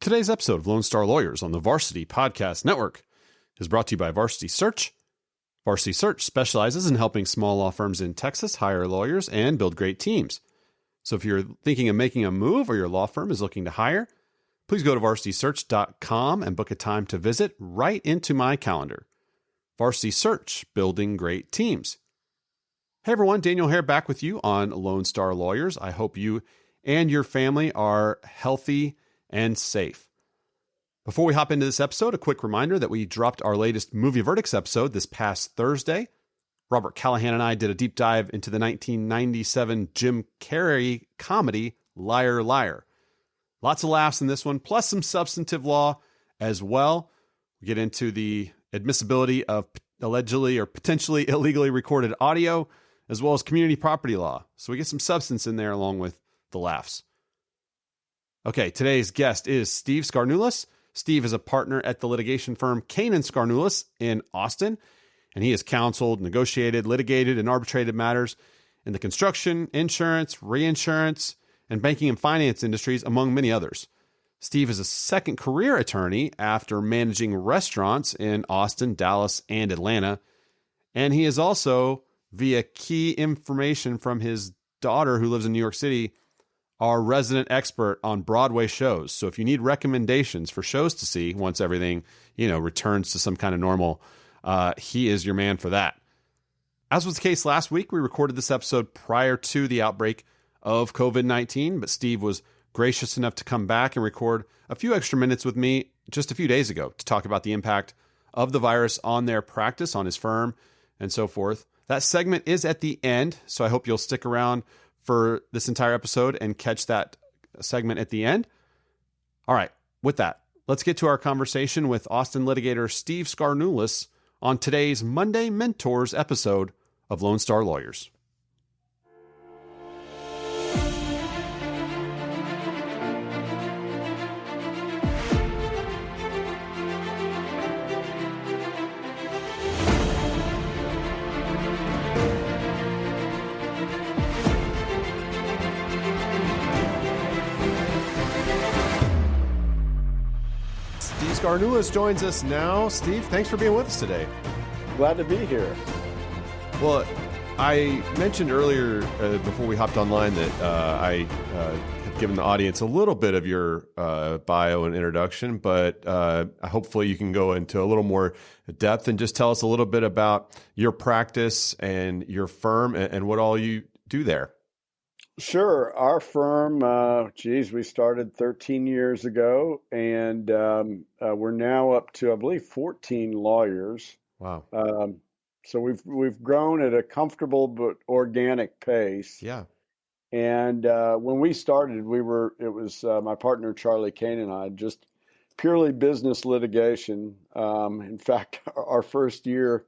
Today's episode of Lone Star Lawyers on the Varsity Podcast Network is brought to you by Varsity Search. Varsity Search specializes in helping small law firms in Texas hire lawyers and build great teams. So if you're thinking of making a move or your law firm is looking to hire, please go to varsitysearch.com and book a time to visit right into my calendar. Varsity Search, building great teams. Hey everyone, Daniel here back with you on Lone Star Lawyers. I hope you and your family are healthy and safe. Before we hop into this episode, a quick reminder that we dropped our latest Movie Verdicts episode this past Thursday. Robert Callahan and I did a deep dive into the 1997 Jim Carrey comedy, Liar, Liar. Lots of laughs in this one, plus some substantive law as well. We get into the admissibility of allegedly or potentially illegally recorded audio, as well as community property law. So we get some substance in there along with the laughs. Okay, today's guest is Steve Skarnulis. Steve is a partner at the litigation firm Cain Skarnulis in Austin, and he has counseled, negotiated, litigated, and arbitrated matters in the construction, insurance, reinsurance, and banking and finance industries, among many others. Steve is a second career attorney after managing restaurants in Austin, Dallas, and Atlanta, and he is also, via key information from his daughter who lives in New York City, our resident expert on Broadway shows. So if you need recommendations for shows to see once everything, returns to some kind of normal, he is your man for that. As was the case last week, we recorded this episode prior to the outbreak of COVID-19, but Steve was gracious enough to come back and record a few extra minutes with me just a few days ago to talk about the impact of the virus on their practice, on his firm, and so forth. That segment is at the end, so I hope you'll stick around for this entire episode and catch that segment at the end. All right, with that, let's get to our conversation with Austin litigator Steve Skarnulis on today's Monday Mentors episode of Lone Star Lawyers. Skarnulis joins us now. Steve, thanks for being with us today. Glad to be here. Well, I mentioned earlier before we hopped online that I have given the audience a little bit of your bio and introduction, but hopefully you can go into a little more depth and just tell us a little bit about your practice and your firm and what all you do there. Sure. Our firm, we started 13 years ago, and we're now up to, I believe, 14 lawyers. Wow. So we've grown at a comfortable but organic pace. Yeah. And when we started, it was my partner Charlie Cain and I, just purely business litigation. In fact, our first year,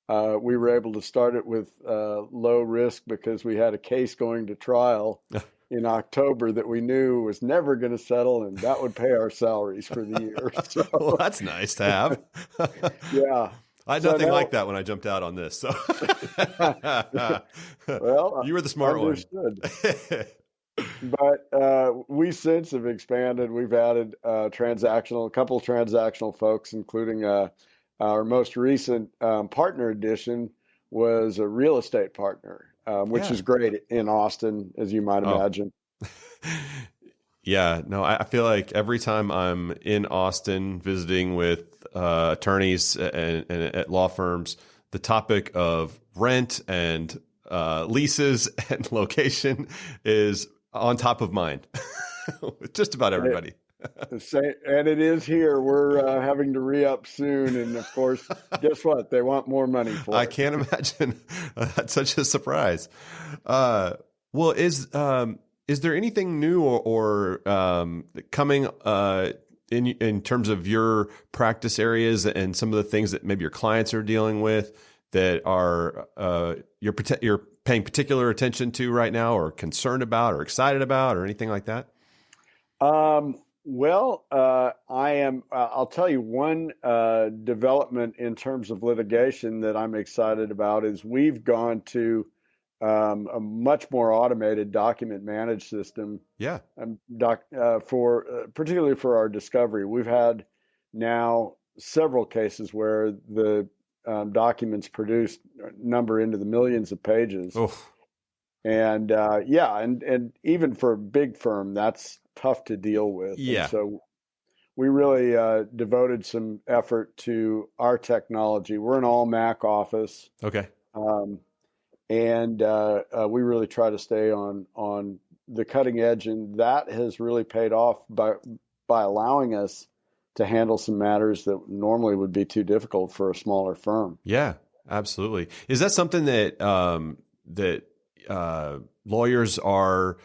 we were able to start it with low risk because we had a case going to trial in October that we knew was never going to settle, and that would pay our salaries for the year. So, well, that's nice to have. Yeah. I had nothing like that when I jumped out on this. So, well, you were the smart one. But we since have expanded. We've added a couple of transactional folks, including our most recent partner addition was a real estate partner, which is great in Austin, as you might imagine. Yeah, no, I feel like every time I'm in Austin visiting with attorneys and at law firms, the topic of rent and leases and location is on top of mind with just about everybody. And it is here. We're having to re-up soon. And of course, guess what? They want more money for it. I can't imagine. That's such a surprise. Well, is there anything new or coming in terms of your practice areas and some of the things that maybe your clients are dealing with that are you're paying particular attention to right now, or concerned about, or excited about, or anything like that? Well, I am. I'll tell you one development in terms of litigation that I'm excited about is we've gone to a much more automated document managed system Yeah. particularly for our discovery. We've had now several cases where the documents produced number into the millions of pages. Oh, And and even for a big firm, that's tough to deal with. And yeah. so we really devoted some effort to our technology. We're an all Mac office, Okay. um, and we really try to stay on the cutting edge, and that has really paid off by allowing us to handle some matters that normally would be too difficult for a smaller firm. Yeah, absolutely. Is that something that lawyers are?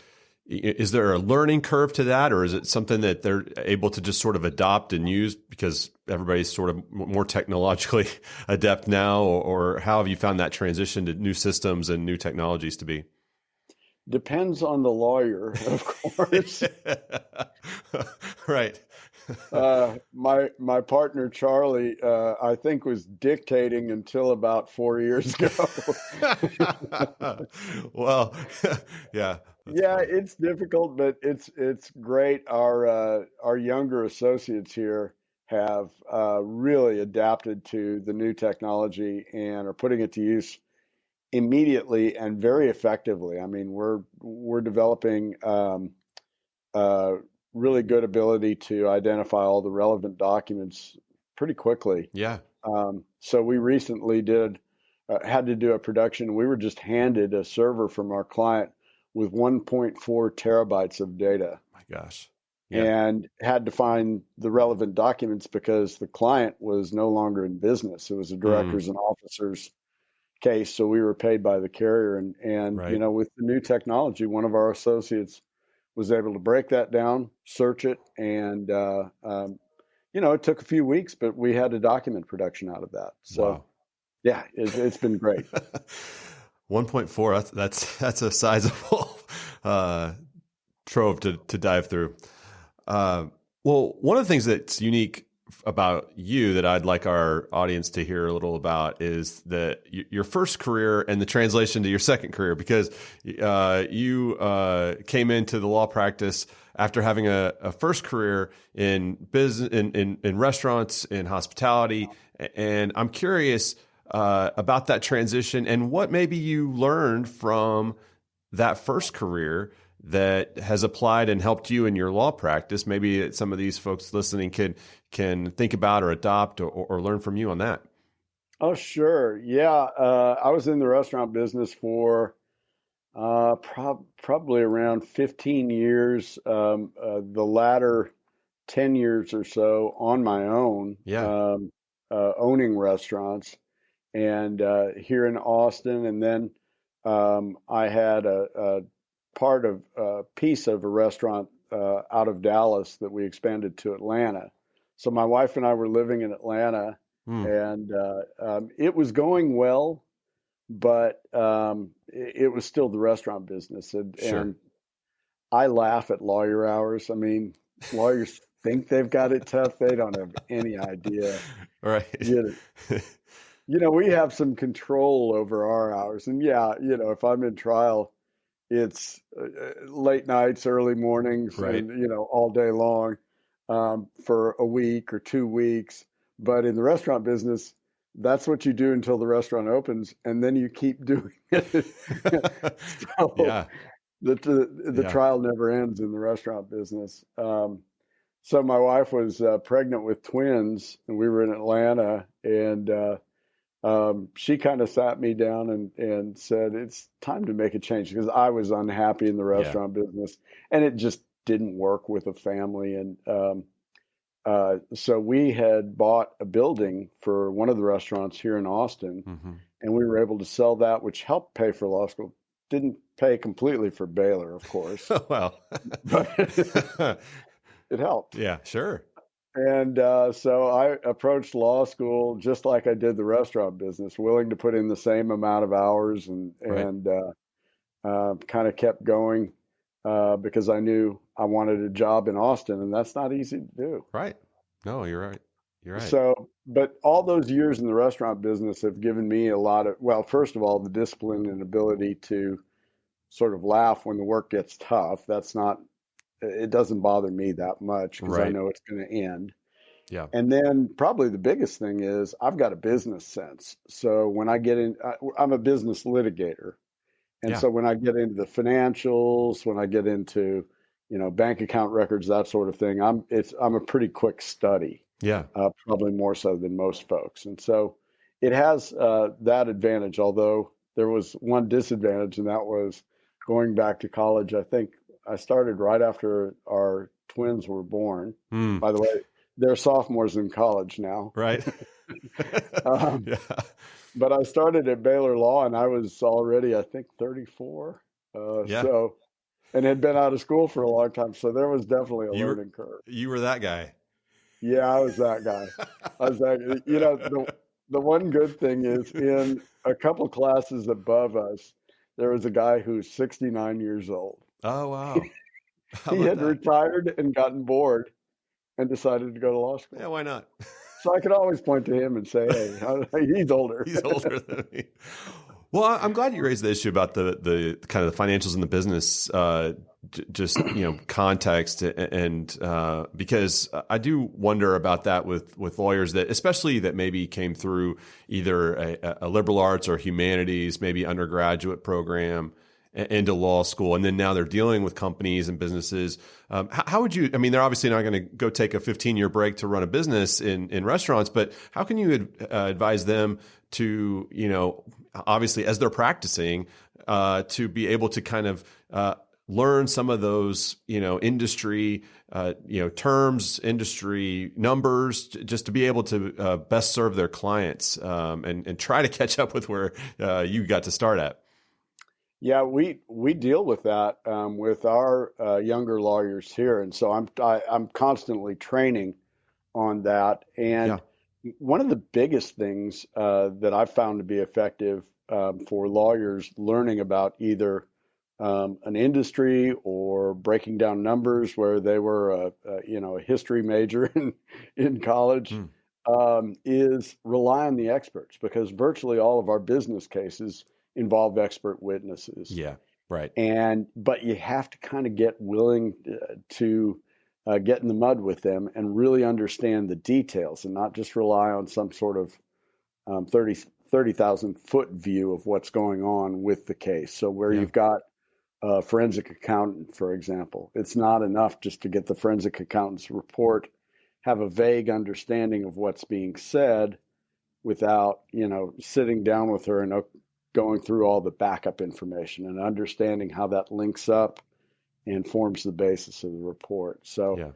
Is there a learning curve to that, or is it something that they're able to just sort of adopt and use because everybody's sort of more technologically adept now? Or how have you found that transition to new systems and new technologies to be? Depends on the lawyer, of course. Right. My partner Charlie, I think, was dictating until about 4 years ago. Well, yeah, that's Yeah, funny. it's difficult, but it's great. Our younger associates here have really adapted to the new technology and are putting it to use immediately and very effectively. I mean, we're developing uh, really good ability to identify all the relevant documents pretty quickly. Yeah. So we recently had to do a production. We were just handed a server from our client with 1.4 terabytes of data My gosh. Yeah. and had to find the relevant documents because the client was no longer in business. It was a Mm, directors and officers case, so we were paid by the carrier. And right. with the new technology, one of our associates was able to break that down, search it, and it took a few weeks, but we had a document production out of that. So Wow. yeah, it's been great. 1.4, that's a sizable uh, trove to dive through. Uh, well, one of the things that's unique about you that I'd like our audience to hear a little about is your first career and the translation to your second career, because you came into the law practice after having a first career in business, in restaurants, in hospitality, and I'm curious about that transition and what maybe you learned from that first career that has applied and helped you in your law practice. Maybe some of these folks listening can think about or adopt or learn from you on that. Oh, sure. Yeah. I was in the restaurant business for probably around 15 years, the latter 10 years or so on my own, Yeah. owning restaurants and here in Austin. And then I had a part of a piece of a restaurant out of Dallas that we expanded to Atlanta. So my wife and I were living in Atlanta, Hmm. and it was going well, but it was still the restaurant business. Sure. And I laugh at lawyer hours. I mean, lawyers think they've got it tough. They don't have any idea. Right. You we have some control over our hours. And yeah, if I'm in trial, it's late nights, early mornings, Right. and, all day long for a week or 2 weeks. But in the restaurant business, that's what you do until the restaurant opens, and then you keep doing it. So Yeah. the Yeah. trial never ends in the restaurant business. So my wife was pregnant with twins, and we were in Atlanta, and she kind of sat me down and said, it's time to make a change because I was unhappy in the Yeah. restaurant business and it just didn't work with a family. And so we had bought a building for one of the restaurants here in Austin, Hmm. and we were able to sell that, which helped pay for law school. Didn't pay completely for Baylor, of course, Well. but it helped. Yeah. Sure. And so I approached law school just like I did the restaurant business, willing to put in the same amount of hours and Right. kind of kept going because I knew I wanted a job in Austin, and that's not easy to do. Right. No, you're right. You're right. So, but all those years in the restaurant business have given me a lot of, well, first of all, the discipline and ability to sort of laugh when the work gets tough. It doesn't bother me that much because I Right. know it's going to end. Yeah. And then probably the biggest thing is I've got a business sense. So when I get in, I'm a business litigator. And Yeah. so when I get into the financials, when I get into, bank account records, that sort of thing, I'm a pretty quick study, Yeah. probably more so than most folks. And so it has that advantage, although there was one disadvantage, and that was going back to college. I think I started right after our twins were born. Mm. By the way, they're sophomores in college now. Right. Um, Yeah. but I started at Baylor Law, and I was already, I think, 34. Yeah. And had been out of school for a long time. So there was definitely a You were learning curve. you were that guy. Yeah, I was that guy. I was that, the one good thing is in a couple classes above us, there was a guy who's 69 years old. Oh, wow. How He about had that? retired and gotten bored and decided to go to law Yeah, school. why not? So I could always point to him and say, hey, he's older. He's older than me. Well, I'm glad you raised the issue about the kind of the financials in the business, just context, and because I do wonder about that with lawyers that, especially that maybe came through either a liberal arts or humanities, maybe undergraduate program into law school, and then now they're dealing with companies and businesses. How would you? I mean, they're obviously not going to go take a 15-year break to run a business in restaurants, but how can you advise them to, obviously as they're practicing, to be able to kind of learn some of those, industry, terms, industry numbers, just to be able to best serve their clients, and try to catch up with where you got to start at. Yeah, we deal with that with our younger lawyers here, and so I'm constantly training on that. And one of the biggest things that I've found to be effective for lawyers learning about either an industry or breaking down numbers, where they were a history major in college, is rely on the experts, because virtually all of our business cases involve expert witnesses. Yeah, right. But you have to kind of get willing to get in the mud with them and really understand the details, and not just rely on some sort of 30,000 foot view of what's going on with the case. So where you've got a forensic accountant, for example, it's not enough just to get the forensic accountant's report, have a vague understanding of what's being said without, sitting down with her and going through all the backup information and understanding how that links up and forms the basis of the report. So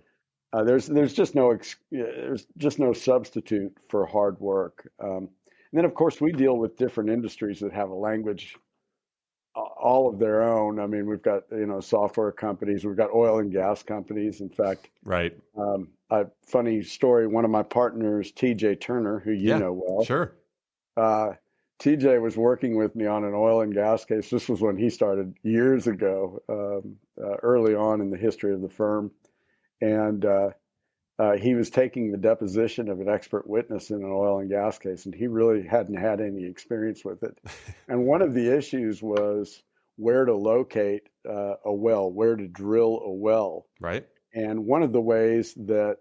there's just no substitute for hard work. And then of course we deal with different industries that have a language all of their own. I mean, we've got software companies, we've got oil and gas companies. In fact, right. A funny story. One of my partners, TJ Turner, who you know well, sure. TJ was working with me on an oil and gas case. This was when he started years ago, early on in the history of the firm. And he was taking the deposition of an expert witness in an oil and gas case, and he really hadn't had any experience with it. And one of the issues was where to locate a well, where to drill a well. Right. And one of the ways that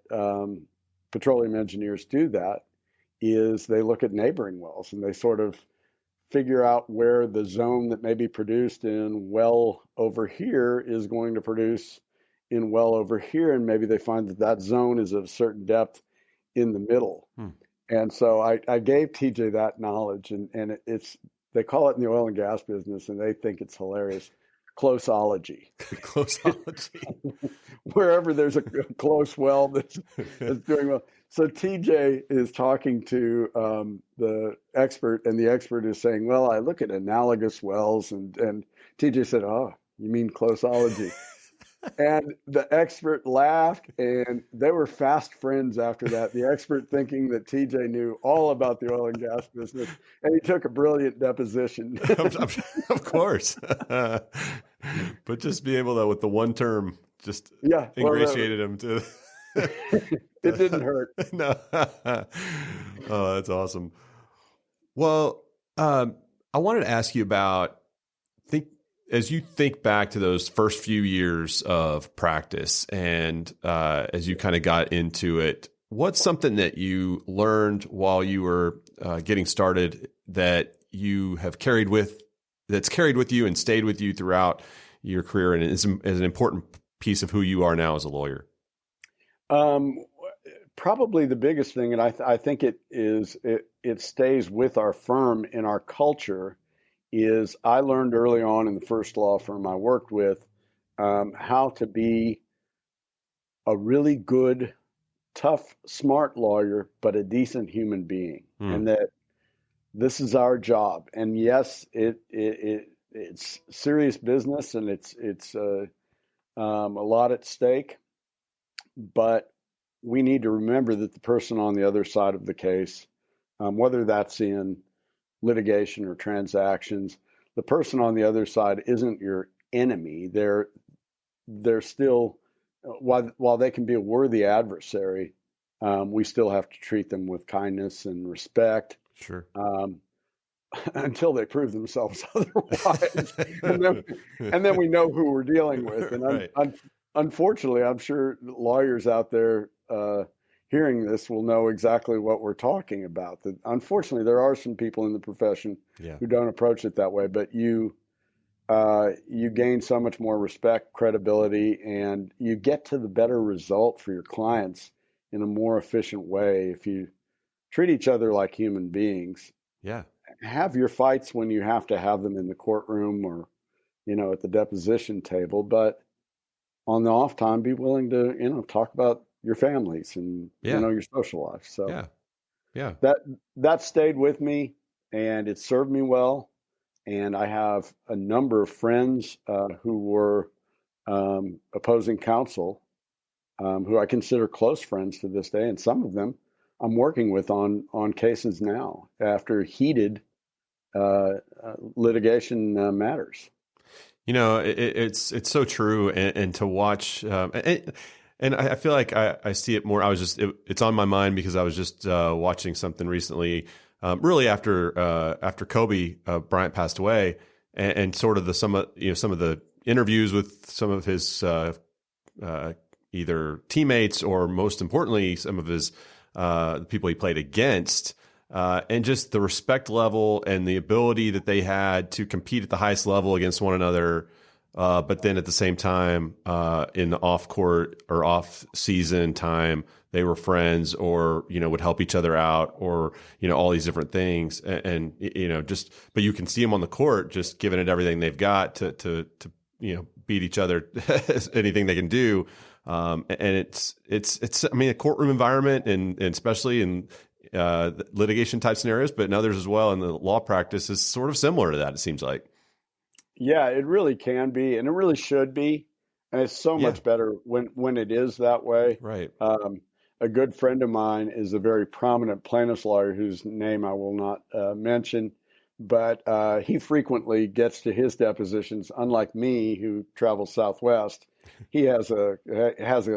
petroleum engineers do that is they look at neighboring wells, and they sort of figure out where the zone that may be produced in well over here is going to produce in well over here. And maybe they find that zone is of a certain depth in the middle. And so I gave TJ that knowledge, and they call it in the oil and gas business, and they think it's hilarious, closeology. Closeology. Wherever there's a close well that's doing well. So TJ is talking to the expert, and the expert is saying, well, I look at analogous wells. And TJ said, oh, you mean closeology? And the expert laughed, and they were fast friends after that. The expert thinking that TJ knew all about the oil and gas business, and he took a brilliant deposition. Of course. But just be able to, with the one term, just ingratiated him to. It didn't hurt. No. Oh, that's awesome. Well, I wanted to ask you about think as you think back to those first few years of practice, and as you kind of got into it, what's something that you learned while you were getting started that you have that's carried with you and stayed with you throughout your career, and is an important piece of who you are now as a lawyer? Probably the biggest thing, and I think it stays with our firm in our culture, is I learned early on in the first law firm I worked with how to be a really good, tough, smart lawyer, but a decent human being, and that this is our job. And yes, it's serious business, and it's a lot at stake, but we need to remember that the person on the other side of the case, whether that's in litigation or transactions, the person on the other side isn't your enemy. They're still, while they can be a worthy adversary, we still have to treat them with kindness and respect. Sure. Until they prove themselves otherwise, and then we know who we're dealing with. And Right. Unfortunately, I'm sure lawyers out there hearing this will know exactly what we're talking about. That unfortunately, there are some people in the profession who don't approach it that way. But you gain so much more respect, credibility, and you get to the better result for your clients in a more efficient way if you treat each other like human beings. Yeah. Have your fights when you have to have them in the courtroom or, at the deposition table, but on the off time, be willing to, talk about your families and, your social life. So yeah, that stayed with me, and it served me well. And I have a number of friends who were opposing counsel, who I consider close friends to this day. And some of them I'm working with on cases now after heated litigation matters. It's so true, and to watch, and I feel like I see it more. It's on my mind because I was just watching something recently, really after Kobe Bryant passed away, and sort of some of the interviews with some of his either teammates or, most importantly, some of his the people he played against. And just the respect level and the ability that they had to compete at the highest level against one another. But then at the same time, in the off court or off season time, they were friends or, would help each other out or, all these different things. And but you can see them on the court, just giving it everything they've got to beat each other, anything they can do. And it's, a courtroom environment and especially in, litigation type scenarios, but in others as well. And the law practice is sort of similar to that, it seems like. Yeah, it really can be, and it really should be. And it's so much better when it is that way. Right. A good friend of mine is a very prominent plaintiff's lawyer whose name I will not mention, but he frequently gets to his depositions. Unlike me, who travels Southwest, he has a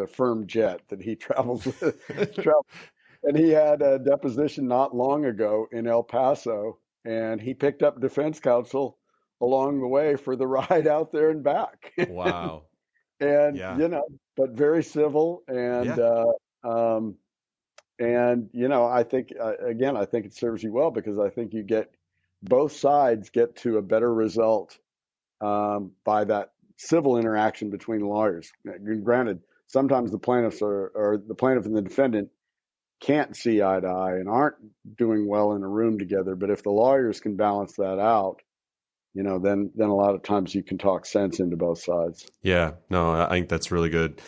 firm jet that he travels with. And he had a deposition not long ago in El Paso, and he picked up defense counsel along the way for the ride out there and back. Wow. And Yeah. but very civil, and I think again, I think it serves you well because I think you get both sides get to a better result by that civil interaction between lawyers. Granted, sometimes the plaintiffs or the plaintiff and the defendant can't see eye to eye and aren't doing well in a room together. But if the lawyers can balance that out, then a lot of times you can talk sense into both sides. Yeah, no, I think that's really good.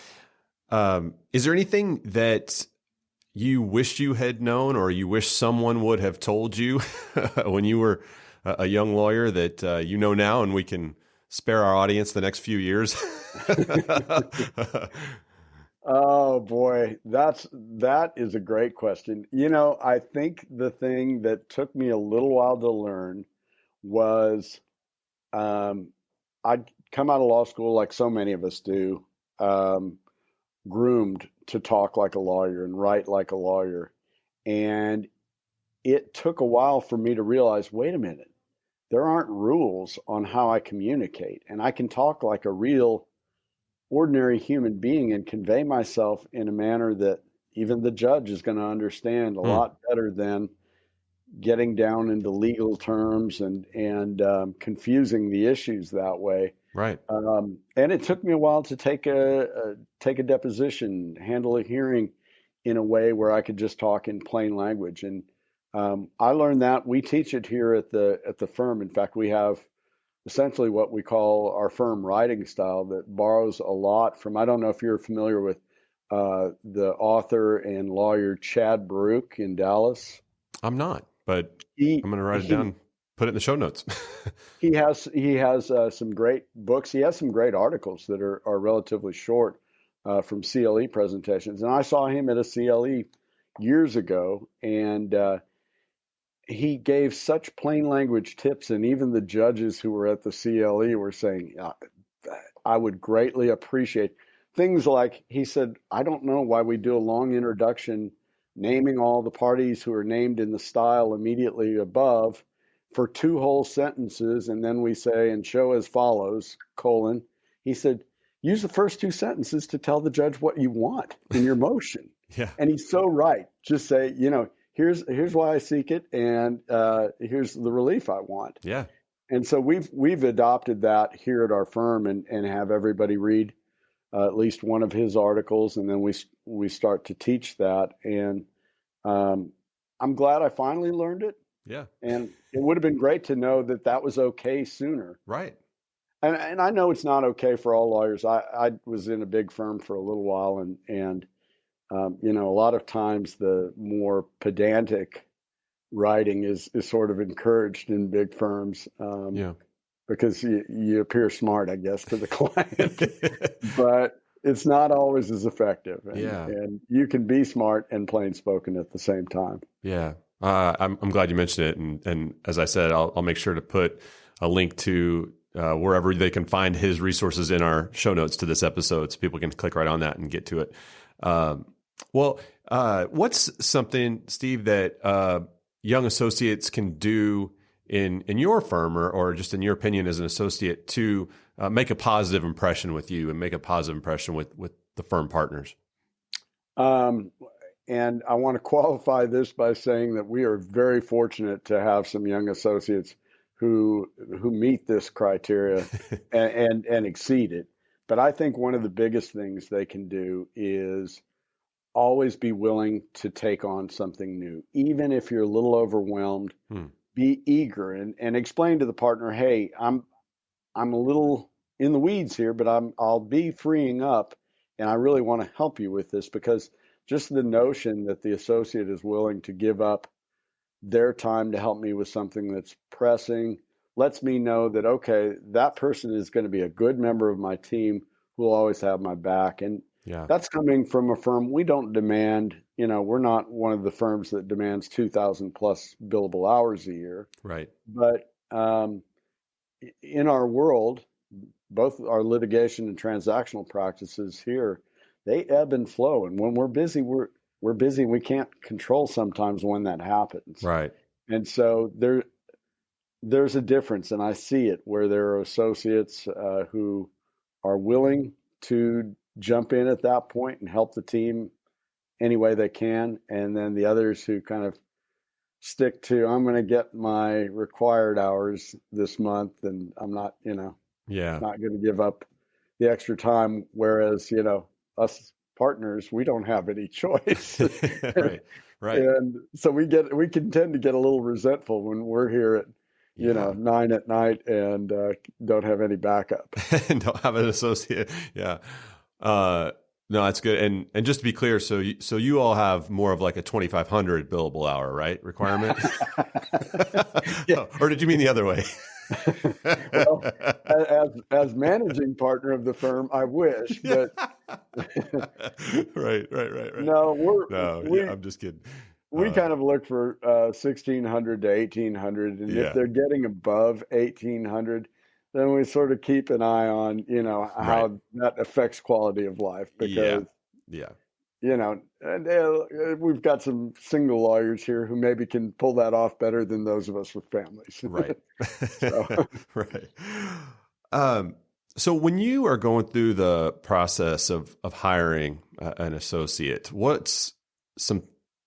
Is there anything that you wish you had known or you wish someone would have told you when you were a young lawyer that now and we can spare our audience the next few years? Oh boy, that is a great question. I think the thing that took me a little while to learn was I'd come out of law school like so many of us do, groomed to talk like a lawyer and write like a lawyer. And it took a while for me to realize, wait a minute, there aren't rules on how I communicate. And I can talk like a real ordinary human being and convey myself in a manner that even the judge is going to understand a lot better than getting down into legal terms and confusing the issues that way. Right. And it took me a while to take a deposition, handle a hearing in a way where I could just talk in plain language. And I learned that. We teach it here at the firm. In fact, we have essentially what we call our firm writing style that borrows a lot from, I don't know if you're familiar with the author and lawyer Chad Baruch in Dallas. I'm not, but I'm going to write it down, put it in the show notes. He has some great books. He has some great articles that are relatively short from CLE presentations. And I saw him at a CLE years ago, and he gave such plain language tips, and even the judges who were at the CLE were saying, I would greatly appreciate things like, he said, I don't know why we do a long introduction naming all the parties who are named in the style immediately above for 2 whole sentences, and then we say, and show as follows, : he said, use the first 2 sentences to tell the judge what you want in your motion. Yeah. And he's so right. Just say, here's why I seek it, and here's the relief I want. Yeah. And so we've adopted that here at our firm, and have everybody read at least one of his articles, and then we start to teach that. And I'm glad I finally learned it. Yeah. And it would have been great to know that was okay sooner. Right. And I know it's not okay for all lawyers. I was in a big firm for a little while, and a lot of times the more pedantic writing is sort of encouraged in big firms. Because you appear smart, I guess, to the client, but it's not always as effective. And you can be smart and plain spoken at the same time. Yeah. I'm glad you mentioned it. And as I said, I'll make sure to put a link to wherever they can find his resources in our show notes to this episode, so people can click right on that and get to it. What's something, Steve, that young associates can do in your firm or just in your opinion as an associate to make a positive impression with you and make a positive impression with the firm partners? And I want to qualify this by saying that we are very fortunate to have some young associates who meet this criteria and exceed it. But I think one of the biggest things they can do is always be willing to take on something new, even if you're a little overwhelmed. Be eager and explain to the partner, hey, I'm a little in the weeds here, but I'll be freeing up, and I really want to help you with this, because just the notion that the associate is willing to give up their time to help me with something that's pressing lets me know that, okay, that person is going to be a good member of my team who will always have my back. And that's coming from a firm. We don't demand, we're not one of the firms that demands 2,000 plus billable hours a year. Right. But in our world, both our litigation and transactional practices here, they ebb and flow. And when we're busy, we're busy. We can't control sometimes when that happens. Right. And so there's a difference, and I see it where there are associates who are willing to jump in at that point and help the team any way they can. And then the others who kind of stick to, I'm going to get my required hours this month, and I'm not, not going to give up the extra time. Whereas, us partners, we don't have any choice. Right. And so we can tend to get a little resentful when we're here at, 9 at night and don't have any backup. Don't have an associate. Yeah. No, that's good. And just to be clear, so you all have more of like a 2,500 billable hour, right? Requirement? Or did you mean the other way? Well, as managing partner of the firm, I wish, but right. No, I'm just kidding. We kind of look for 1,600 to 1,800, and if they're getting above 1,800, then we sort of keep an eye on, how that affects quality of life, because Yeah. And we've got some single lawyers here who maybe can pull that off better than those of us with families. Right. So, Right. Um, so when you are going through the process of hiring an associate, what's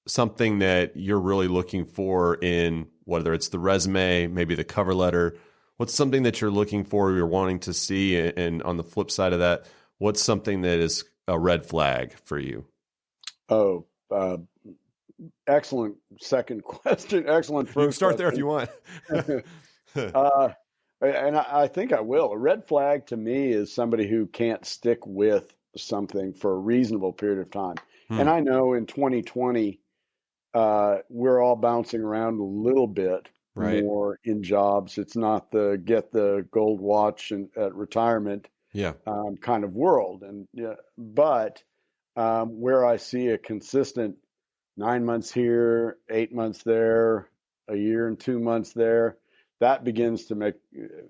something that you're really looking for in whether it's the resume, maybe the cover letter? What's something that you're looking for, you're wanting to see? And on the flip side of that, what's something that is a red flag for you? oh, excellent second question. Excellent You can first start there if question. you want. uh, and I think I will. A red flag to me is somebody who can't stick with something for a reasonable period of time. And I know in 2020, we're all bouncing around a little bit Right. more in jobs. It's not the get the gold watch at retirement Yeah. kind of world. But where I see a consistent 9 months here, 8 months there, a year and 2 months there, that begins to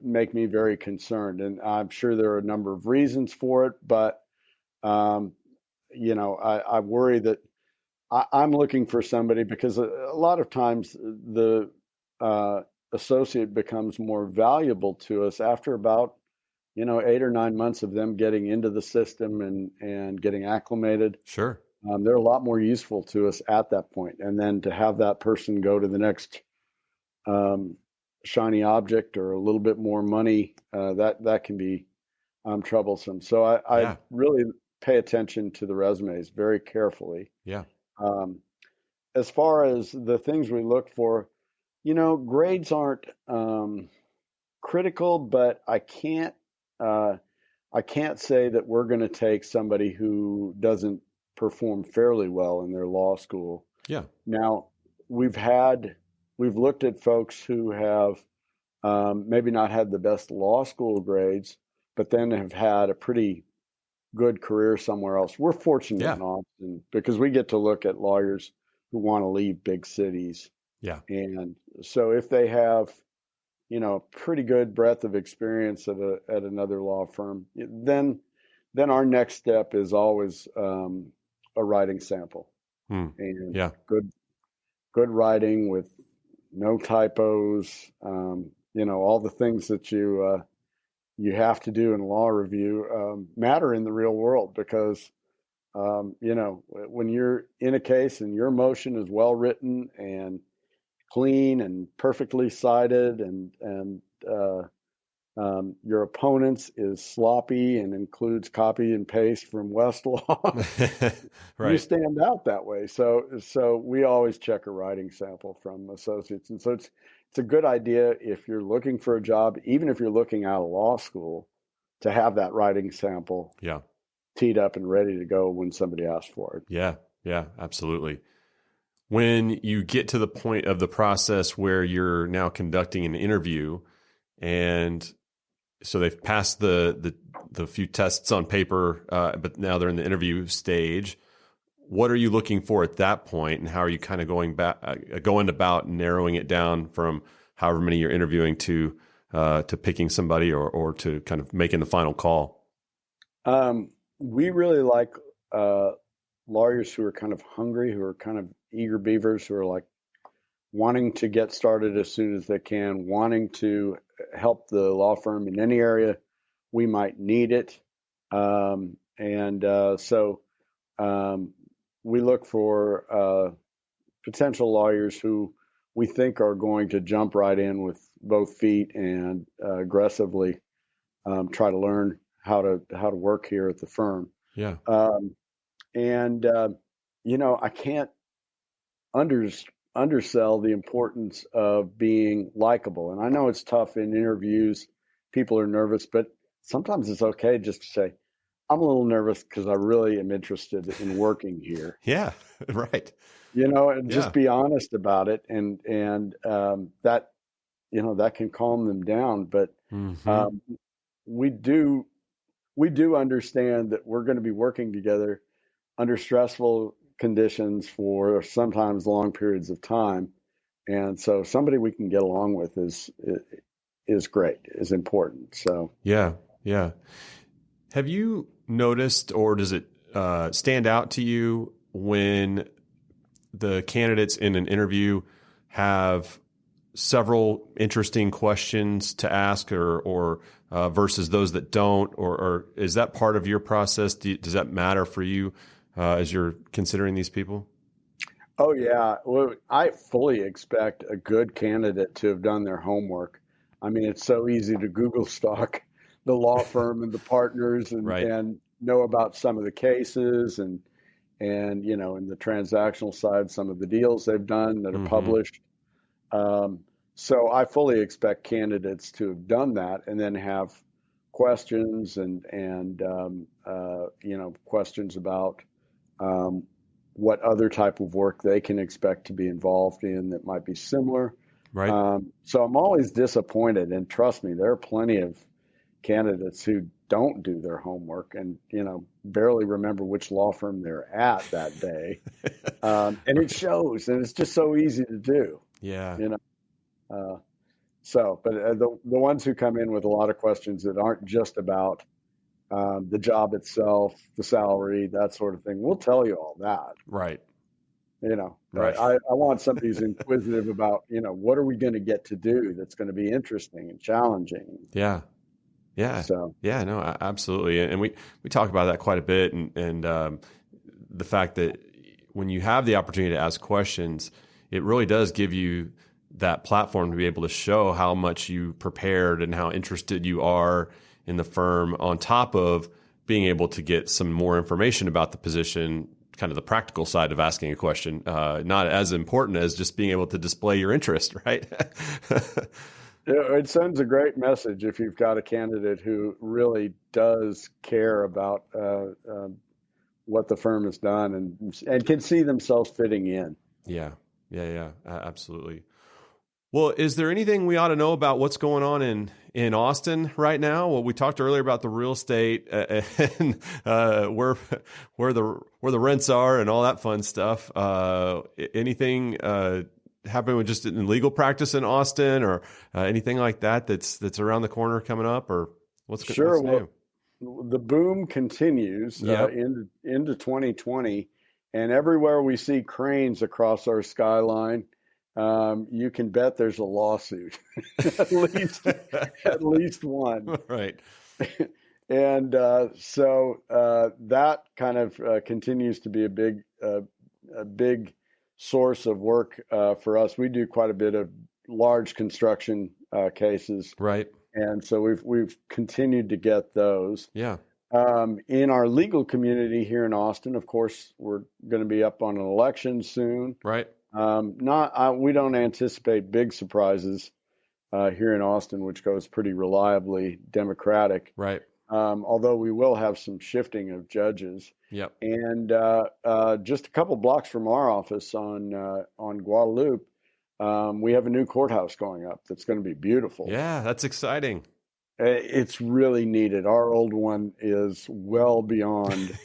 make me very concerned. And I'm sure there are a number of reasons for it, but I worry that I'm looking for somebody because a lot of times the associate becomes more valuable to us after about 8 or 9 months of them getting into the system and getting acclimated. Sure. They're a lot more useful to us at that point. And then to have that person go to the next shiny object or a little bit more money, that can be troublesome. So I Yeah. really pay attention to the resumes very carefully. Yeah. Um, as far as the things we look for, grades aren't critical, but I can't say that we're going to take somebody who doesn't perform fairly well in their law school. Yeah. Now, we've looked at folks who have maybe not had the best law school grades, but then have had a pretty good career somewhere else. We're fortunate Yeah. in Austin because we get to look at lawyers who want to leave big cities. Yeah. And so if they have, pretty good breadth of experience at another law firm, then our next step is always a writing sample. And Yeah. good writing with no typos, all the things that you have to do in law review matter in the real world because when you're in a case and your motion is well written and clean and perfectly cited and your opponent's is sloppy and includes copy and paste from Westlaw, you Right. stand out that way. So we always check a writing sample from associates. And so it's a good idea if you're looking for a job, even if you're looking out of law school, to have that writing sample Yeah. teed up and ready to go when somebody asks for it. Yeah. Yeah. Absolutely. When you get to the point of the process where you're now conducting an interview, and so they've passed the few tests on paper, but now they're in the interview stage. What are you looking for at that point, and how are you kind of going about narrowing it down from however many you're interviewing to picking somebody or to kind of making the final call? We really like lawyers who are kind of hungry, who are kind of eager beavers, who are like wanting to get started as soon as they can, wanting to help the law firm in any area we might need it. So we look for potential lawyers who we think are going to jump right in with both feet and aggressively try to learn how to work here at the firm. Yeah. I can't undersell the importance of being likable. And I know it's tough in interviews. People are nervous, but sometimes it's okay just to say, I'm a little nervous because I really am interested in working here. Yeah. Right. And Yeah. just be honest about it. And that, that can calm them down. But Mm-hmm. we do understand that we're going to be working together under stressful conditions for sometimes long periods of time. And so somebody we can get along with is great, is important. So Yeah. Yeah. Have you noticed, or does it stand out to you when the candidates in an interview have several interesting questions to ask, or versus those that don't, or is that part of your process? Does that matter for you as you're considering these people? Oh, yeah. Well, I fully expect a good candidate to have done their homework. I mean, it's so easy to Google stalk the law firm and the partners Right. and know about some of the cases and in the transactional side, some of the deals they've done that are Mm-hmm. published. Um, so I fully expect candidates to have done that and then have questions and questions about um, what other type of work they can expect to be involved in that might be similar. Right. So I'm always disappointed, and trust me, there are plenty of candidates who don't do their homework and barely remember which law firm they're at that day, and it Right. shows, and it's just so easy to do. Yeah. You know, uh, but the ones who come in with a lot of questions that aren't just about the job itself, the salary, that sort of thing, we'll tell you all that. Right. But Right. I want somebody who's inquisitive about, what are we going to get to do that's going to be interesting and challenging. Yeah. Yeah. So, Yeah. No, absolutely. And we talk about that quite a bit, and the fact that when you have the opportunity to ask questions, it really does give you that platform to be able to show how much you prepared and how interested you are in the firm, on top of being able to get some more information about the position, kind of the practical side of asking a question, not as important as just being able to display your interest, right? it sends a great message if you've got a candidate who really does care about what the firm has done and can see themselves fitting in. Yeah. Yeah. Absolutely. Well, is there anything we ought to know about what's going on in Austin right now? Well, we talked earlier about the real estate and where the rents are and all that fun stuff. Anything happening with just in legal practice in Austin, or anything like that that's around the corner coming up, or what's Sure. new? Well, the boom continues Yep. into 2020, and everywhere we see cranes across our skyline, you can bet there's a lawsuit, at least at least one. Right. And so that kind of continues to be a big source of work for us. We do quite a bit of large construction cases, Right. and so we've continued to get those. Yeah. In our legal community here in Austin, of course, we're going to be up on an election soon. Right. We don't anticipate big surprises here in Austin, which goes pretty reliably Democratic. Right. Although we will have some shifting of judges. Yep. And just a couple blocks from our office on Guadalupe, we have a new courthouse going up that's going to be beautiful. Yeah, that's exciting. It's really needed. Our old one is well beyond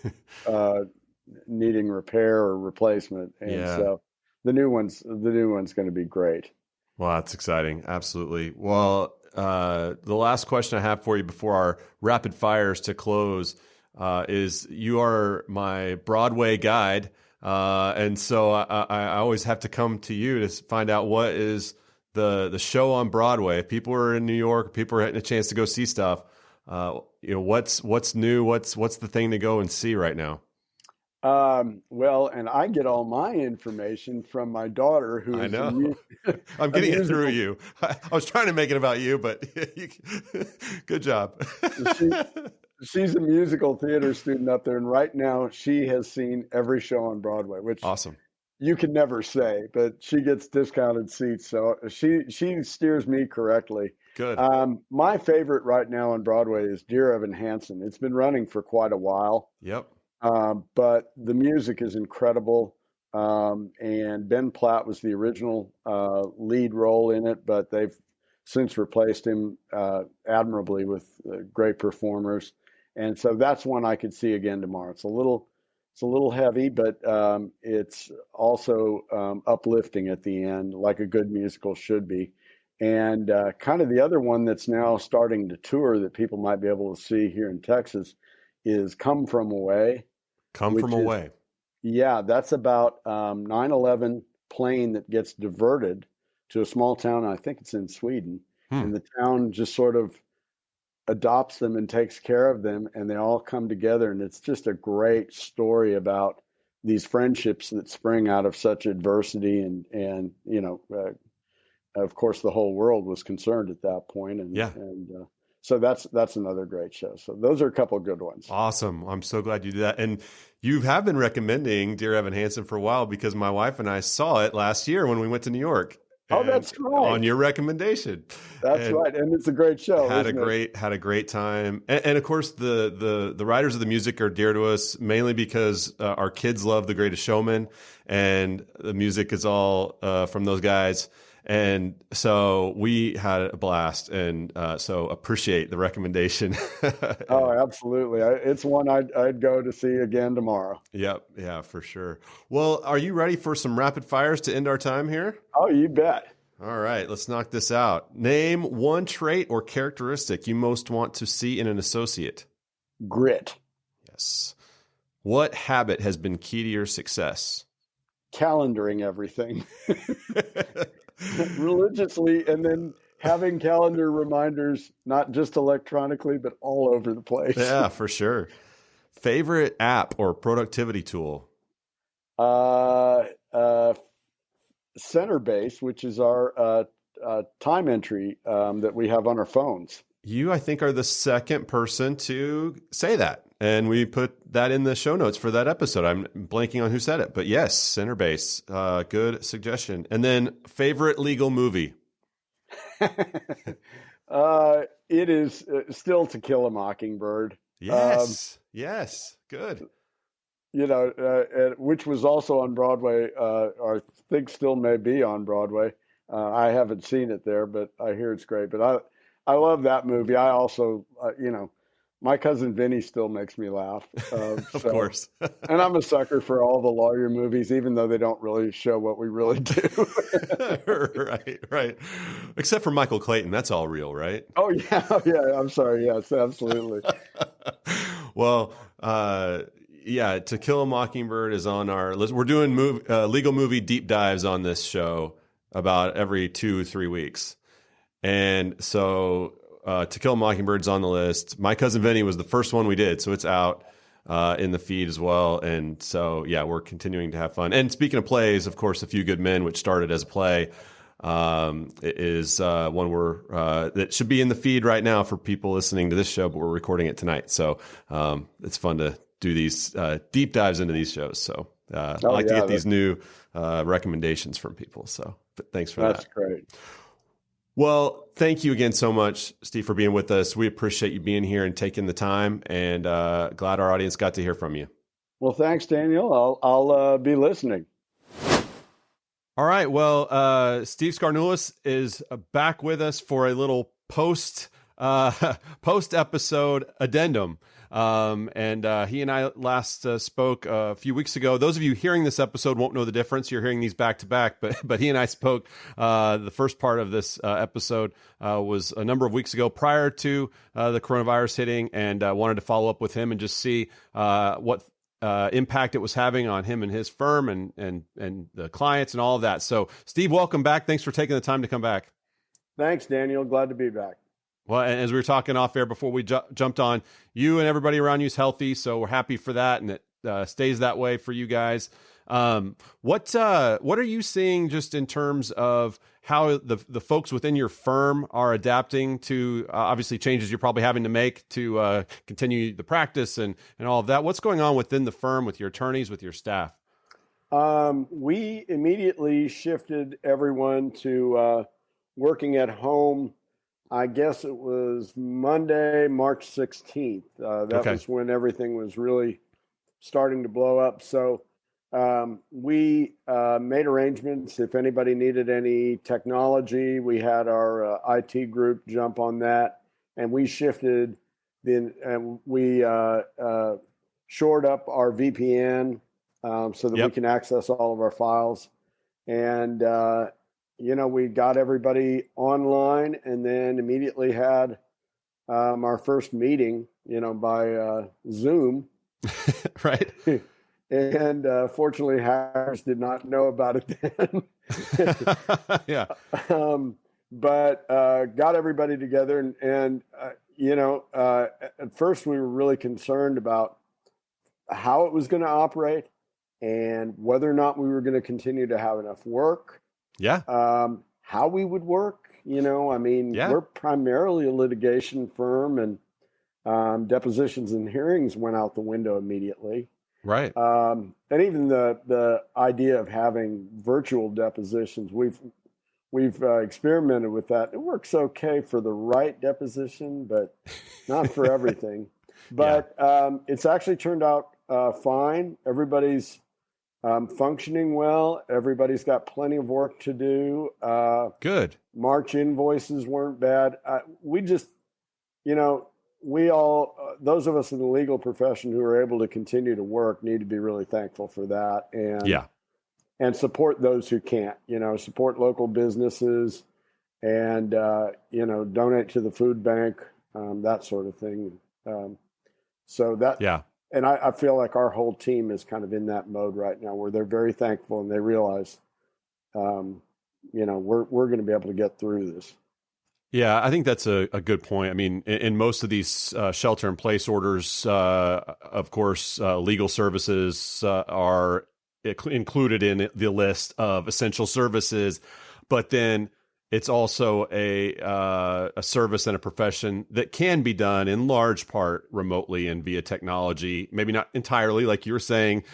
needing repair or replacement, and so the new one's going to be great. Well, that's exciting. Absolutely. Well, the last question I have for you before our rapid fires to close is: you are my Broadway guide, and so I always have to come to you to find out what is the show on Broadway. If people are in New York, people are getting a chance to go see stuff. What's new? What's the thing to go and see right now? Well, and I get all my information from my daughter, who I is know. I'm getting it through musical. you. I was trying to make it about you, but good job. She's a musical theater student up there, and right now she has seen every show on Broadway, which Awesome. you can never say, but she gets discounted seats, so she steers me correctly. Good. My favorite right now on Broadway is Dear Evan Hansen. It's been running for quite a while. Yep. But the music is incredible. And Ben Platt was the original lead role in it, but they've since replaced him admirably with great performers. And so that's one I could see again tomorrow. It's a little heavy, but it's also uplifting at the end, like a good musical should be. And kind of the other one that's now starting to tour that people might be able to see here in Texas is Come From Away. Come From which is, Away. yeah, that's about 9/11 plane that gets diverted to a small town. I think it's in Sweden, Hmm. and the town just sort of adopts them and takes care of them, and they all come together. And it's just a great story about these friendships that spring out of such adversity. And of course, the whole world was concerned at that point, Yeah. and so that's another great show. So those are a couple of good ones. Awesome. I'm so glad you did that. And you have been recommending Dear Evan Hansen for a while because my wife and I saw it last year when we went to New York. Oh, And that's on right. your recommendation. That's And right, and it's a great show, isn't it? had a great time. And of course the writers of the music are dear to us mainly because our kids love The Greatest Showman, and the music is all from those guys. And so we had a blast, and so appreciate the recommendation. Oh, absolutely. It's one I'd go to see again tomorrow. Yep. Yeah, for sure. Well, are you ready for some rapid fires to end our time here? Oh, you bet. All right, let's knock this out. Name one trait or characteristic you most want to see in an associate. Grit. Yes. What habit has been key to your success? Calendaring everything religiously, and then having calendar reminders, not just electronically, but all over the place. Yeah, for sure. Favorite app or productivity tool? uh, uh, Centerbase, which is our time entry that we have on our phones. You, I think, are the second person to say that. And we put that in the show notes for that episode. I'm blanking on who said it, but yes, Centerbase. Good suggestion. And then favorite legal movie? It is still To Kill a Mockingbird. Yes. Yes. Good. Which was also on Broadway, or I think still may be on Broadway. I haven't seen it there, but I hear it's great. But I love that movie. I also, my cousin Vinny still makes me laugh. Of course. And I'm a sucker for all the lawyer movies, even though they don't really show what we really do. Right. Except for Michael Clayton. That's all real, right? Oh, yeah. Yeah. I'm sorry. Yes, absolutely. Well, yeah, To Kill a Mockingbird is on our list. We're doing legal movie deep dives on this show about every 2-3 weeks. And so To Kill a Mockingbird's on the list. My Cousin Vinny was the first one we did, so it's out in the feed as well. And so, yeah, we're continuing to have fun. And speaking of plays, of course, A Few Good Men, which started as a play, is one that should be in the feed right now for people listening to this show, but we're recording it tonight. So it's fun to do these deep dives into these shows. So I like to get these new recommendations from people. So but thanks for that. That's great. Well, thank you again so much, Steve, for being with us. We appreciate you being here and taking the time, and glad our audience got to hear from you. Well, thanks, Daniel. I'll be listening. All right. Well, Steve Skarnulis is back with us for a little post episode addendum. And he and I last spoke a few weeks ago. Those of you hearing this episode won't know the difference. You're hearing these back to back, but he and I spoke. The first part of this episode was a number of weeks ago, prior to the coronavirus hitting, and wanted to follow up with him and just see what impact it was having on him and his firm and the clients and all of that. So, Steve, welcome back. Thanks for taking the time to come back. Thanks, Daniel. Glad to be back. Well, and as we were talking off air before we jumped on, you and everybody around you is healthy, so we're happy for that, and it stays that way for you guys. What are you seeing just in terms of how the folks within your firm are adapting to obviously changes you're probably having to make to continue the practice and all of that? What's going on within the firm with your attorneys, with your staff? We immediately shifted everyone to working at home. I guess it was Monday, March 16th. That was when everything was really starting to blow up. So we made arrangements. If anybody needed any technology, we had our IT group jump on that, and we shifted. And we shored up our VPN so that we can access all of our files. And we got everybody online, and then immediately had our first meeting, by Zoom. Right. And fortunately, hackers did not know about it then. Yeah. But got everybody together. And at first we were really concerned about how it was going to operate and whether or not we were going to continue to have enough work. Yeah. How we would work. We're primarily a litigation firm, and depositions and hearings went out the window immediately. Right. And even the idea of having virtual depositions, we've experimented with that. It works okay for the right deposition, but not for everything. But it's actually turned out fine. Everybody's functioning well. Everybody's got plenty of work to do. Good. March invoices weren't bad. We just, we all, those of us in the legal profession who are able to continue to work need to be really thankful for that. And support those who can't, support local businesses and, donate to the food bank, that sort of thing. And I feel like our whole team is kind of in that mode right now where they're very thankful and they realize, we're going to be able to get through this. Yeah, I think that's a good point. I mean, in most of these shelter-in-place orders, of course, legal services are included in the list of essential services, but then it's also a service and a profession that can be done in large part remotely and via technology. Maybe not entirely, like you were saying.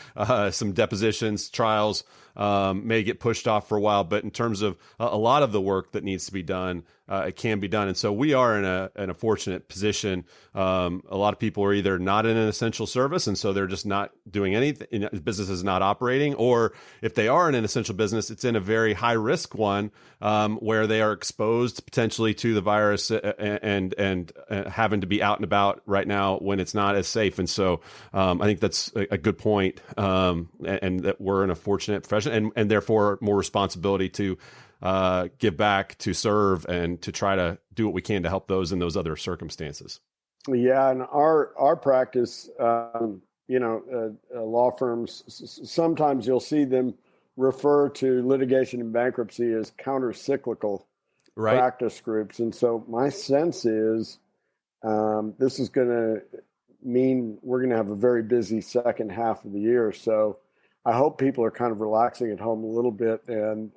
Some depositions, trials may get pushed off for a while, but in terms of a lot of the work that needs to be done, it can be done. And so we are in a fortunate position. A lot of people are either not in an essential service, and so they're just not doing anything. Business is not operating, or if they are in an essential business, it's in a very high risk one where they are exposed potentially to the virus and having to be out and about right now when it's not as safe. And so I think that's a good point, and that we're in a fortunate profession and therefore more responsibility to give back, to serve, and to try to do what we can to help those in those other circumstances. Yeah, and our practice, law firms, sometimes you'll see them refer to litigation and bankruptcy as counter-cyclical practice groups. And so my sense is this is going to mean we're going to have a very busy second half of the year. So I hope people are kind of relaxing at home a little bit and,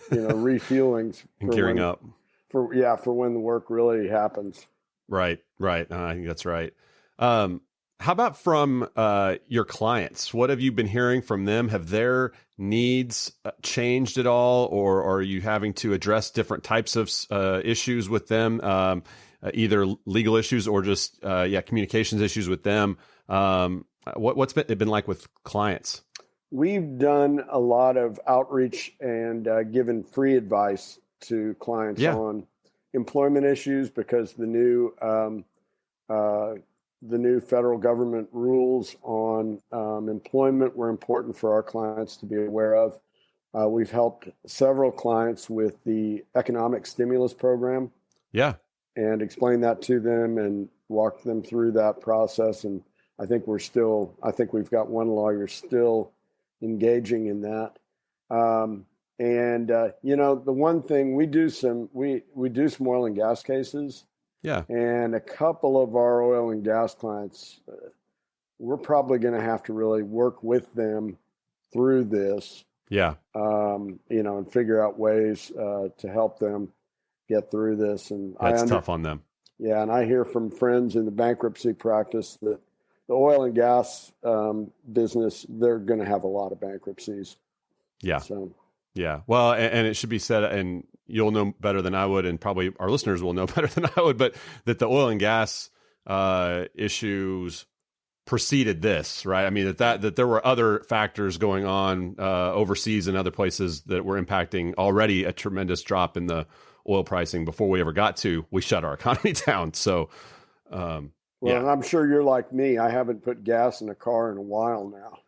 refueling and gearing up for when the work really happens. Right. I think that's right. How about from your clients? What have you been hearing from them? Have their needs changed at all, or are you having to address different types of issues with them, either legal issues or just communications issues with them? What's it been like with clients? We've done a lot of outreach and given free advice to clients on employment issues because the new federal government rules on employment were important for our clients to be aware of. We've helped several clients with the economic stimulus program. Yeah. And explained that to them and walked them through that process. And I think we've got one lawyer still engaging in that. The one thing we do some oil and gas cases. Yeah. And a couple of our oil and gas clients, we're probably going to have to really work with them through this. Yeah. And figure out ways to help them get through this. And that's tough on them. Yeah. And I hear from friends in the bankruptcy practice that the oil and gas business, they're going to have a lot of bankruptcies. Yeah. So. Yeah. Well, and it should be said, and you'll know better than I would, and probably our listeners will know better than I would, but that the oil and gas issues preceded this, right? I mean, that there were other factors going on overseas and other places that were impacting already a tremendous drop in the oil pricing before we ever got to, we shut our economy down. So, and I'm sure you're like me. I haven't put gas in a car in a while now.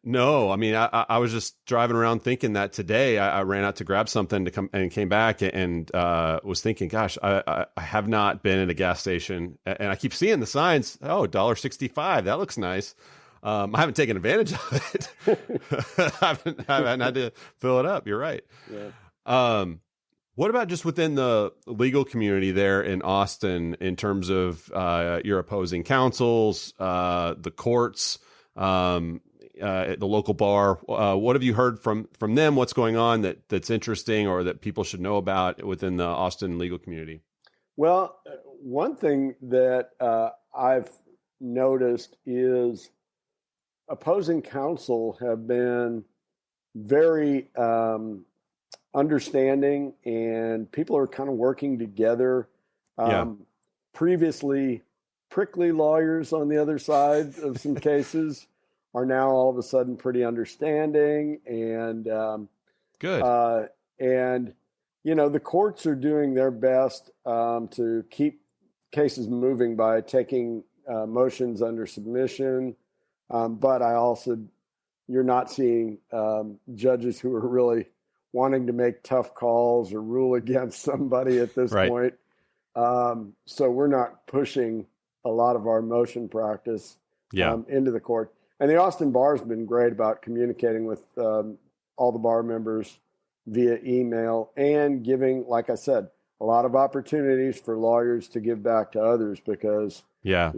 No, I mean, I was just driving around thinking that today. I ran out to grab something to come and came back and was thinking, gosh, I have not been at a gas station, and I keep seeing the signs. Oh, $1.65. That looks nice. I haven't taken advantage of it. I haven't had to fill it up. You're right. Yeah. What about just within the legal community there in Austin in terms of your opposing counsels, the courts, at the local bar? What have you heard from them? What's going on that's interesting or that people should know about within the Austin legal community? Well, one thing that I've noticed is opposing counsel have been very understanding, and people are kind of working together. Previously, prickly lawyers on the other side of some cases are now all of a sudden pretty understanding, and good. And the courts are doing their best to keep cases moving by taking motions under submission. But you're not seeing judges who are really wanting to make tough calls or rule against somebody at this point. So we're not pushing a lot of our motion practice into the court. And the Austin Bar has been great about communicating with all the bar members via email and giving, like I said, a lot of opportunities for lawyers to give back to others because, I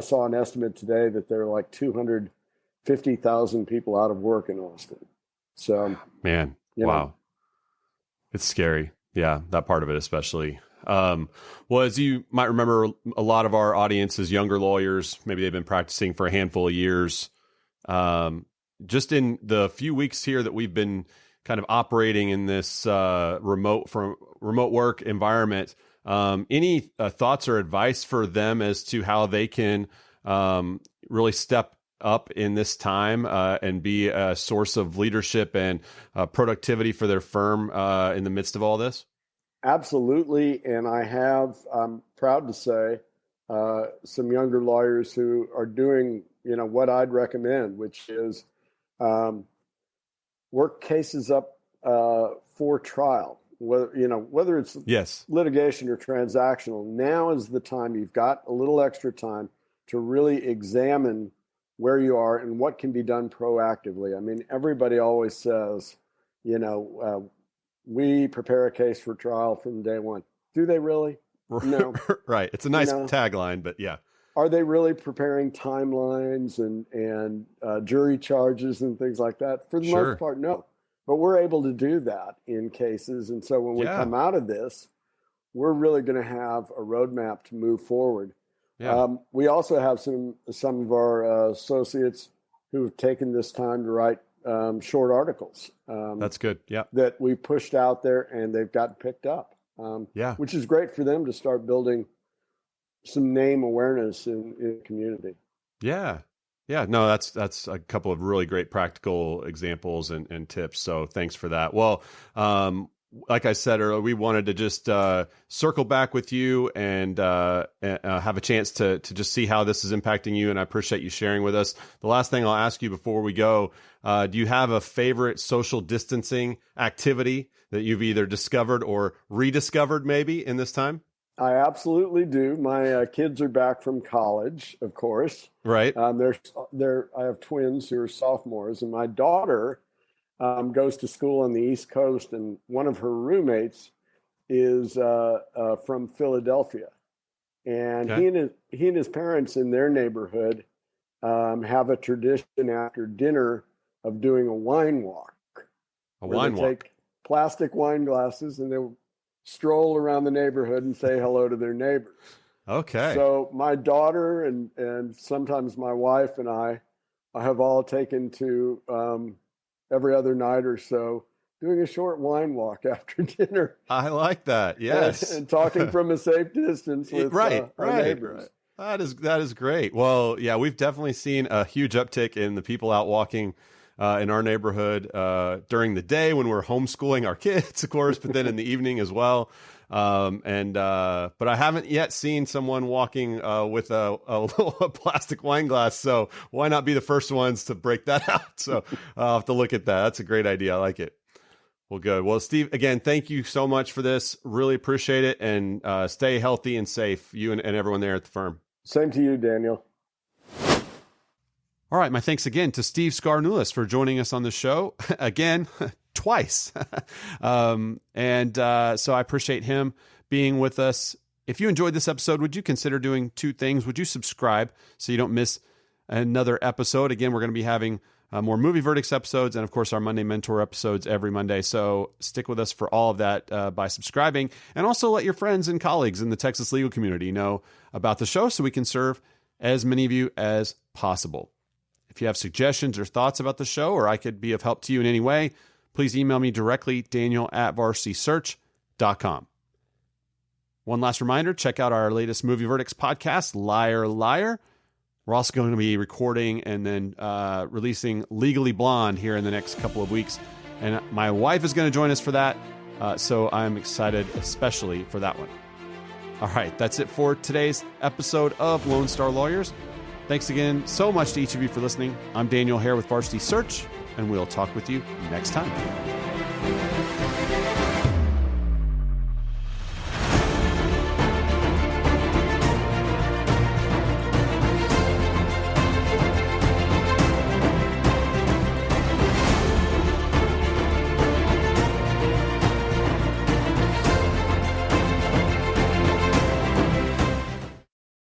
saw an estimate today that there are like 250,000 people out of work in Austin. So, man, wow. It's scary. Yeah, that part of it especially. Well, as you might remember, a lot of our audience is younger lawyers. Maybe they've been practicing for a handful of years. Just in the few weeks here that we've been kind of operating in this remote work environment, any thoughts or advice for them as to how they can really step up in this time and be a source of leadership and productivity for their firm in the midst of all this? Absolutely. And I'm proud to say, some younger lawyers who are doing, what I'd recommend, which is work cases up for trial, whether it's litigation or transactional. Now is the time. You've got a little extra time to really examine where you are and what can be done proactively. I mean, everybody always says, we prepare a case for trial from day one. Do they really? No. Right. It's a nice tagline, but yeah. Are they really preparing timelines and jury charges and things like that? For the most part, no. But we're able to do that in cases. And so when we come out of this, we're really going to have a roadmap to move forward. Yeah. We also have some of our associates who have taken this time to write short articles. That's good. Yeah. That we pushed out there and they've gotten picked up. Which is great for them to start building some name awareness in the community. Yeah. Yeah. No, that's a couple of really great practical examples and tips. So thanks for that. Well, like I said earlier, we wanted to just circle back with you and have a chance to just see how this is impacting you. And I appreciate you sharing with us. The last thing I'll ask you before we go, do you have a favorite social distancing activity that you've either discovered or rediscovered maybe in this time? I absolutely do. My kids are back from college, of course. Right. I have twins who are sophomores, and my daughter goes to school on the East Coast, and one of her roommates is from Philadelphia. And he and his parents in their neighborhood have a tradition after dinner of doing a wine walk. They take plastic wine glasses and they stroll around the neighborhood and say hello to their neighbors. Okay. So my daughter and sometimes my wife and I have all taken to every other night or so doing a short wine walk after dinner. I like that. Yes. And talking from a safe distance with our neighbors. Right. That is great. Well, yeah, we've definitely seen a huge uptick in the people out walking in our neighborhood during the day when we're homeschooling our kids, of course, but then in the evening as well. But I haven't yet seen someone walking with a little plastic wine glass. So why not be the first ones to break that out? So I'll have to look at that. That's a great idea. I like it. Well, good. Well, Steve, again, thank you so much for this. Really appreciate it. And stay healthy and safe, you and everyone there at the firm. Same to you, Daniel. All right, my thanks again to Steve Skarnulis for joining us on the show again, twice. So I appreciate him being with us. If you enjoyed this episode, would you consider doing two things? Would you subscribe so you don't miss another episode? Again, we're going to be having more movie verdicts episodes and, of course, our Monday Mentor episodes every Monday. So stick with us for all of that by subscribing. And also let your friends and colleagues in the Texas legal community know about the show so we can serve as many of you as possible. If you have suggestions or thoughts about the show, or I could be of help to you in any way, please email me directly, daniel@varsitysearch.com. One last reminder, check out our latest movie verdicts podcast, Liar, Liar. We're also going to be recording and then releasing Legally Blonde here in the next couple of weeks. And my wife is going to join us for that, so I'm excited especially for that one. All right, that's it for today's episode of Lone Star Lawyers. Thanks again so much to each of you for listening. I'm Daniel Hare with Varsity Search, and we'll talk with you next time.